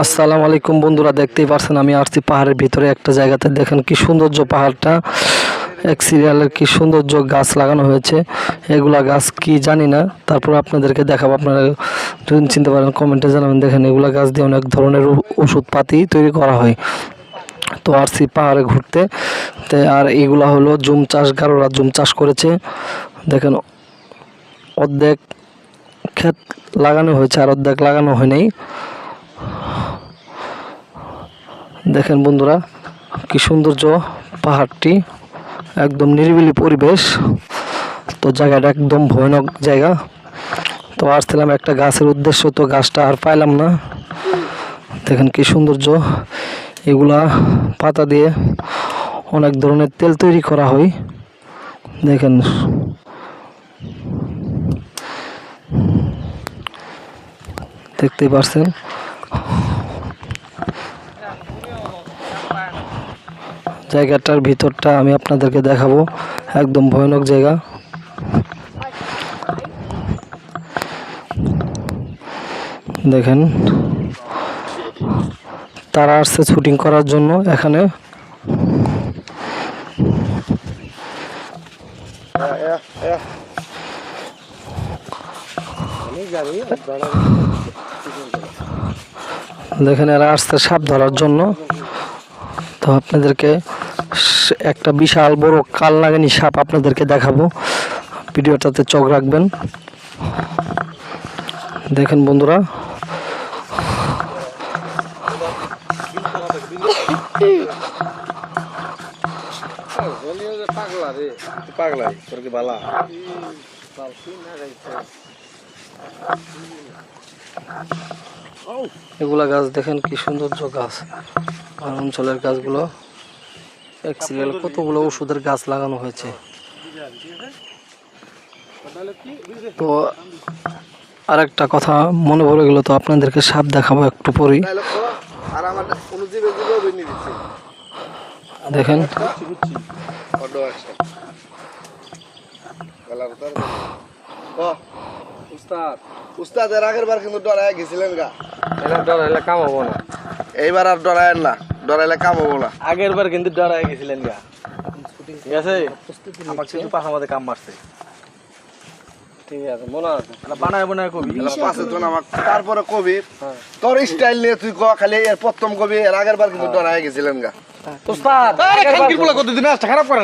আসসালামু আলাইকুম বন্ধুরা, দেখতেই পারছেন আমি আসছি পাহাড়ের ভিতরে একটা জায়গাতে। দেখেন কি সৌন্দর্য পাহাড়টা, এক সিরিয়ালের কি সৌন্দর্য গাছ লাগানো হয়েছে। এগুলা গাছ কি জানি না, তারপর আপনাদেরকে দেখাবো। আপনারা যদি চিনতে পারেন কমেন্টে জানাবেন। দেখেন এগুলা গাছ দিয়ে অনেক ধরনের ওষুধপাতি তৈরি করা হয়। তো আসছি পাহাড়ে ঘুরতে। আর এগুলা হলো জুম চাষ, গারোরা জুম চাষ করেছে। দেখেন অর্ধেক ক্ষেত লাগানো হয়েছে আর অর্ধেক লাগানো হয় নাই। দেখেন বন্ধুরা কি সৌন্দর্য পাহাড়টি, একদম নিরিবিলি পরিবেশ। তো জায়গাটা একদম ভয়ানক জায়গা। তো আসছিলাম একটা গাছের উদ্দেশ্য, তো গাছটা আর পাইলাম না। দেখেন কি সৌন্দর্য, এগুলা পাতা দিয়ে অনেক ধরনের তেল তৈরি করা হয়। দেখেন দেখতেই পারছেন। জায়গাটার ভিতরটা আমি আপনাদেরকে দেখাবো, একদম ভয়ানক জায়গা। দেখেন তারা আসছে শুটিং করার জন্য এখানে। দেখেন এরা আসছে সাপ ধরার জন্য। তো আপনাদেরকে একটা বিশাল বড় কালনাগানি সাপ আপনাদেরকে দেখাবো, ভিডিওটাতে চোখ রাখবেন। দেখেন বন্ধুরা এগুলা গাছ দেখেন কি সৌন্দর্য গাছ। আর অঞ্চলের গাছগুলো এক সিরিয়াল কতগুলো ওষুধের গাছ লাগানো হয়েছে। তো আরেকটা কথা মনে পড়ে গেল, তো আপনাদেরকে সাপ দেখাবো একটু পরেই। দেখেন উস্তাদ এর আগের বার কিন্তু ডরায় গেছিলেন গা। ডরাইলে কাম হবো না, এইবার আর ডরায়েন না, ডরাইলে কাম হবো না। আগের বার কিন্তু ডরাই গেছিলেন গা। ঠিক আছে, আমার কিন্তু পাখা মধ্যে কাম মারছে। ঠিক আছে, মনে আছে বানায় বানায় কবি পাশে তো আমার তারপরে কবি তোর স্টাইল নিয়ে তুই খালি এর প্রথম কবি এর আগের বার কিন্তু ডরায় গেছিলেন গা। উস্তাদ কতদিন খারাপ করে